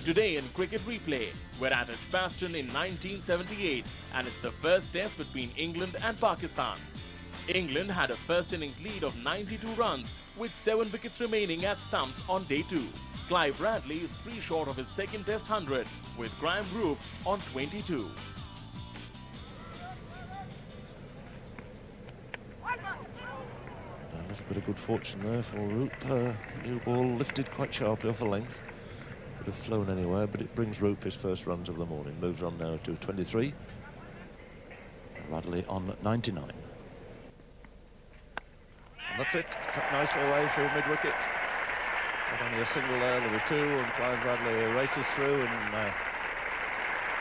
Today in Cricket Replay, we're at EDGBASTON in 1978 and it's the first test between England and Pakistan. England had a first innings lead of 92 runs with 7 wickets remaining at stumps on day 2. Clive Radley is 3 short of his second test 100 with Graham Roop on 22. A little bit of good fortune there for Roop. New ball lifted quite sharply off the length. Could have flown anywhere, but it brings Roop his first runs of the morning. Moves on now to 23. Radley on 99. And that's it. Tucked nicely away through mid-wicket. Not only a single there were 2, and Clive Radley races through in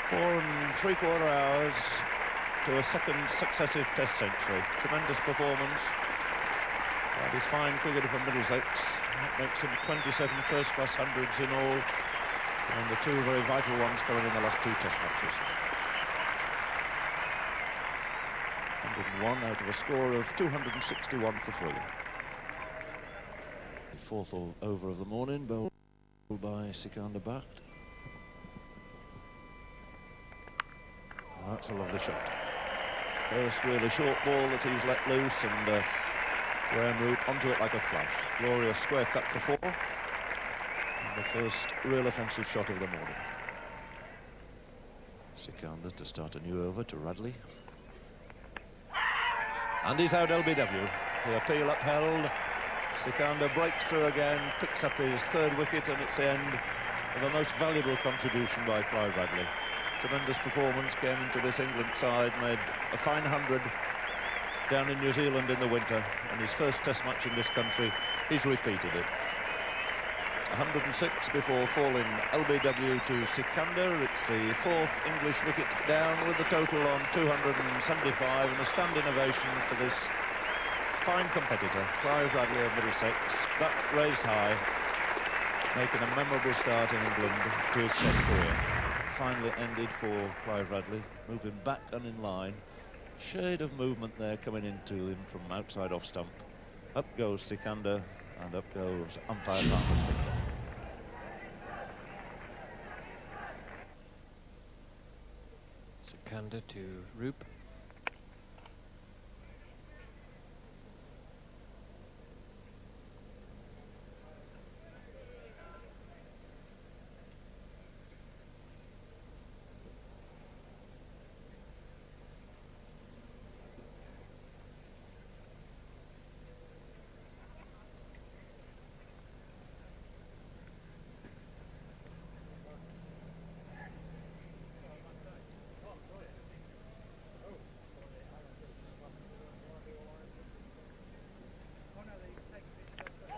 4 3/4 hours to a second successive test century. Tremendous performance. This fine cricketer from Middlesex. That makes him 27 first-class hundreds in all, and the 2 very vital ones coming in the last 2 test matches. 101 out of a score of 261 for 3. The 4th over of the morning, bowled by Sikandar Bakht. That's a lovely shot. First really short ball that he's let loose, and Graham Roop onto it like a flash. Glorious square cut for 4. And the first real offensive shot of the morning. Sikandar to start a new over to Radley. And he's out LBW. The appeal upheld. Sikandar breaks through again, picks up his 3rd wicket, and it's the end of a most valuable contribution by Clive Radley. Tremendous performance, came into this England side, made a fine 100 down in New Zealand in the winter, and his first test match in this country, he's repeated it. 106 before falling LBW to Sikandar. It's the 4th English wicket down, with the total on 275, and a standing ovation for this fine competitor, Clive Radley of Middlesex, bat raised high, making a memorable start in England to his test career. Finally ended for Clive Radley, moving back and in line. Shade of movement there coming into him from outside off stump. Up goes Sikandar, and up goes umpire Palmer's finger. Sikandar to Roop.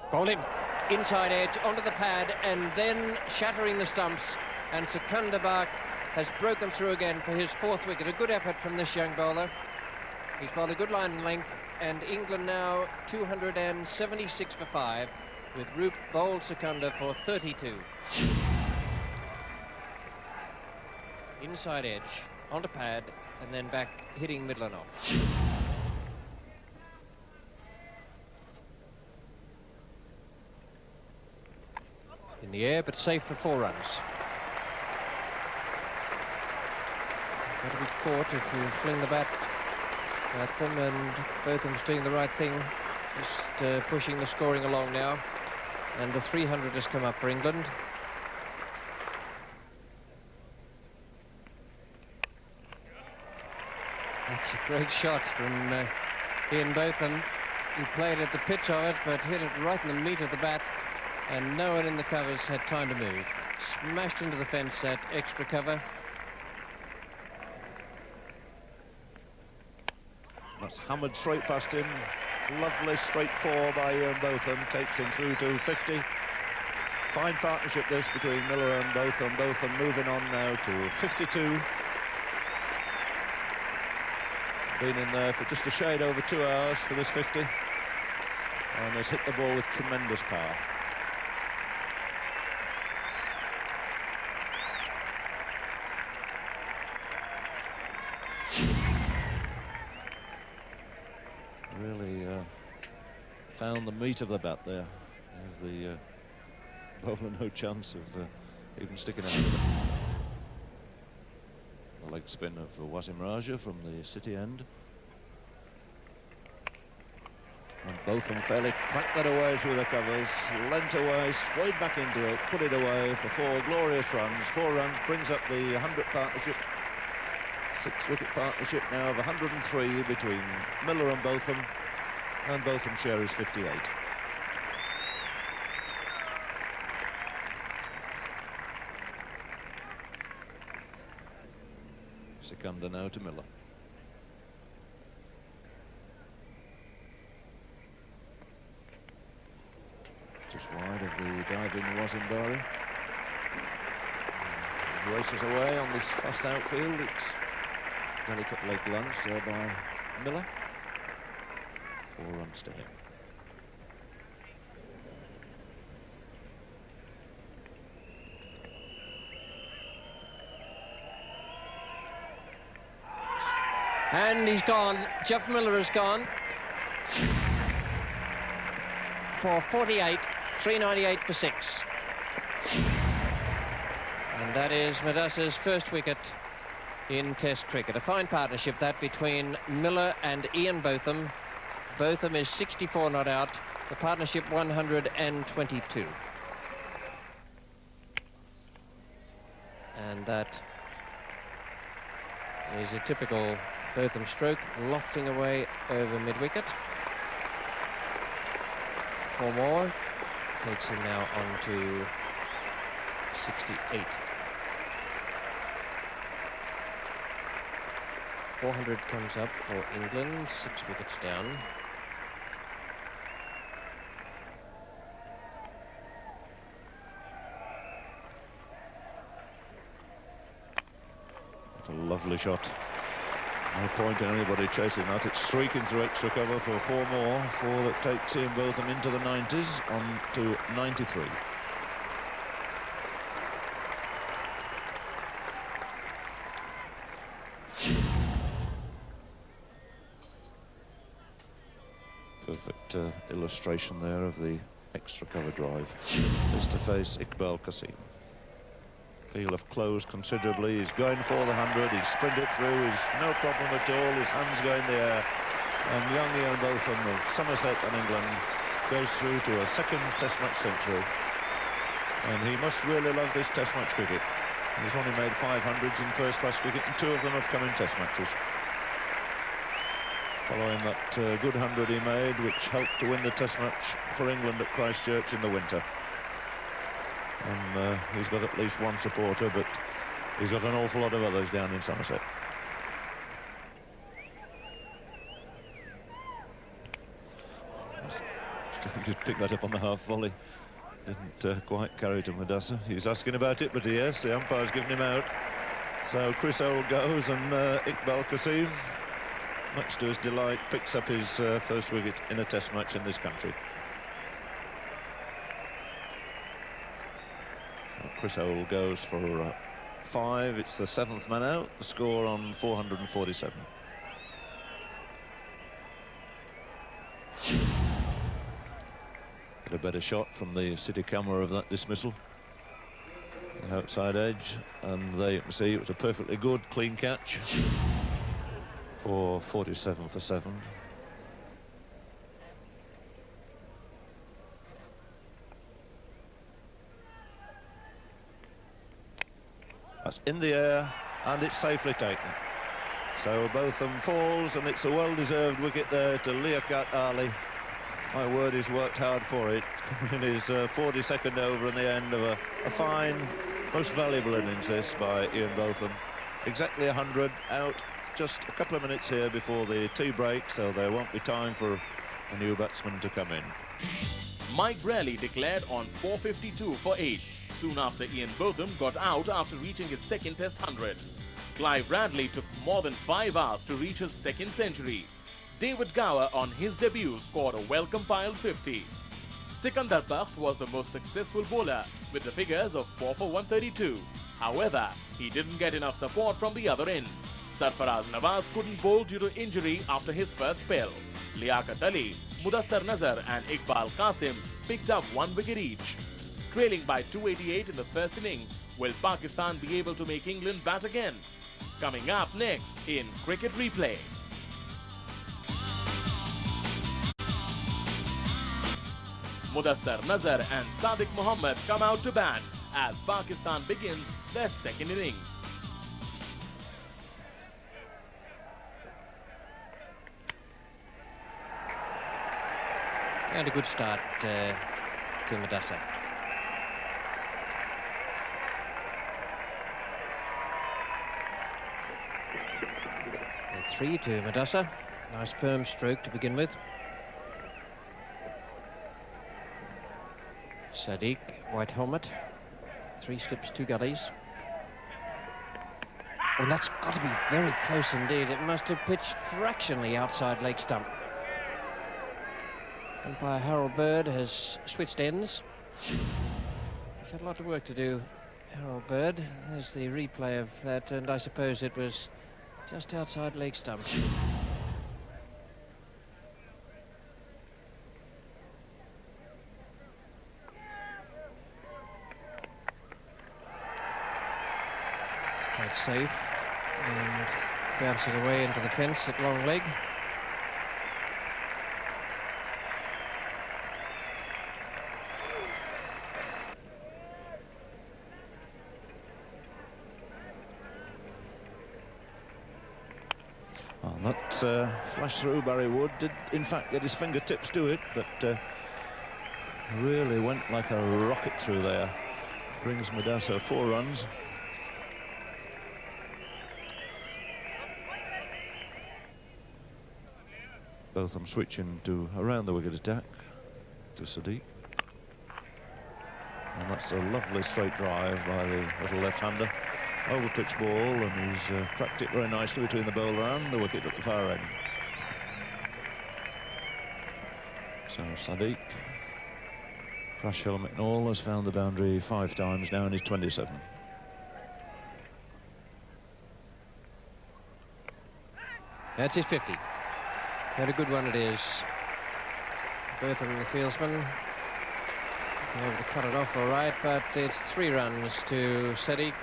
Bowled him inside edge onto the pad, and then shattering the stumps, and Sikandar Bakht has broken through again for his 4th wicket. A good effort from this young bowler. He's bowled a good line and length, and England now 276 for 5, with Roop bowled Sikandar for 32. Inside edge onto pad, and then back hitting middle and off. In the air, but safe for 4 runs. Got to be caught if you fling the bat at them, and Botham's doing the right thing, just pushing the scoring along now. And the 300 has come up for England. That's a great shot from Ian Botham. He played at the pitch of it, but hit it right in the meat of the bat, and no one in the covers had time to move. Smashed into the fence at extra cover. That's hammered straight past him. Lovely straight 4 by Ian Botham, takes him through to 50. Fine partnership this between Miller and Botham. Botham moving on now to 52. Been in there for just a shade over 2 hours for this 50, and has hit the ball with tremendous power. Really found the meat of the bat there. The bowler no chance of even sticking out of it. The leg spin of Wasim Raja from the city end. And Botham fairly cracked that away through the covers, leant away, swayed back into it, put it away for 4 glorious runs. 4 runs brings up the 100 partnership. 6-wicket partnership now of 103 between Miller and Botham Botham's share is 58. Sikandar now to Miller. Just wide of the diving Wazimbari. Races away on this fast outfield. It's delicate leg lunge there by Miller. 4 runs to him. And he's gone. Jeff Miller has gone for 48, 398 for 6. And that is Madassa's first wicket in Test cricket. A fine partnership that between Miller and Ian Botham. Botham is 64 not out. The partnership 122. And that is a typical Botham stroke, lofting away over mid-wicket. 4 more. Takes him now on to 68. 400 comes up for England, 6 wickets down. That's a lovely shot. No point in anybody chasing that. It's streaking through extra cover for 4 more. 4 that takes Ian Botham into the 90s on to 93. Perfect illustration there of the extra cover drive. Is to face Iqbal Qasim. Field have closed considerably. He's going for the 100. He's sprinted through. He's no problem at all. His hands go in the air. And young Ian Botham of Somerset and England goes through to a 2nd Test match century. And he must really love this Test match cricket. He's only made 500s in first-class cricket, and 2 of them have come in Test matches. Following that good 100 he made, which helped to win the Test match for England at Christchurch in the winter. And he's got at least 1 supporter, but he's got an awful lot of others down in Somerset. Just pick that up on the half volley. Didn't quite carry to Madassa. He's asking about it, but yes, the umpire's given him out. So Chris Old goes, and Iqbal Qasim, much to his delight, picks up his first wicket in a Test match in this country. Chris Old goes for 5. It's the 7th man out. The score on 447. Get a better shot from the city camera of that dismissal. The outside edge, and there you can see it was a perfectly good, clean catch for 47 for 7. That's in the air, and it's safely taken. So Botham falls, and it's a well-deserved wicket there to Liaquat Ali. My word, he's worked hard for it in his 42nd over in the end of a fine, most valuable innings this by Ian Botham. Exactly 100 out, just a couple of minutes here before the tea break, so there won't be time for a new batsman to come in. Mike Braley declared on 452 for 8. Soon after, Ian Botham got out after reaching his 2nd Test 100. Clive Radley took more than 5 hours to reach his 2nd century. David Gower on his debut scored a well-compiled 50. Sikandar Bakht was the most successful bowler with the figures of 4 for 132. However, he didn't get enough support from the other end. Sarfaraz Nawaz couldn't bowl due to injury after his first spell. Liaquat Ali, Mudassar Nazar and Iqbal Qasim picked up 1 wicket each. Trailing by 288 in the first innings, Will Pakistan be able to make England bat again? Coming up next in Cricket Replay. Mudassar Nazar and SADIQ Mohammed come out to bat as Pakistan begins their second innings. And a good start to Mudassar. The 3 to Mudassar. Nice firm stroke to begin with. SADIQ, white helmet. 3 slips, 2 gullies. Well, that's got to be very close indeed. It must have pitched fractionally outside leg stump. Umpire Harold Bird has switched ends. He's had a lot of work to do, Harold Bird. There's the replay of that, and I suppose it was just outside leg stump. It's quite safe, and bouncing away into the fence at long leg. Well, that flash through Barry Wood did in fact get his fingertips to it, but really went like a rocket through there. Brings Mudassar 4 runs. Botham switching to around the wicket attack to SADIQ. And that's a lovely straight drive by the little left-hander. Over pitch ball, and he's cracked it very nicely between the bowler and the wicket at the far end. So SADIQ, crash helmet and all, has found the boundary 5 times now in his 27. That's his 50. What a good one it is. Botham, the fieldsman, able to cut it off all right, but it's 3 runs to SADIQ.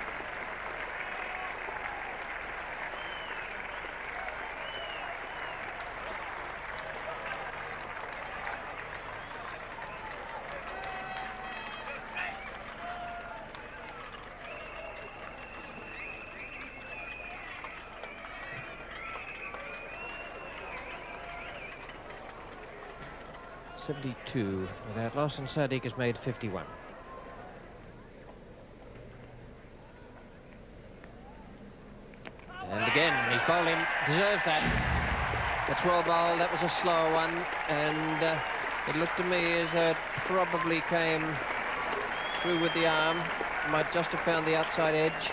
.72 without loss, and SADIQ has made 51. And again, he's bowling, deserves that. That's well bowled, that was a slower one, and it looked to me as it probably came through with the arm. Might just have found the outside edge.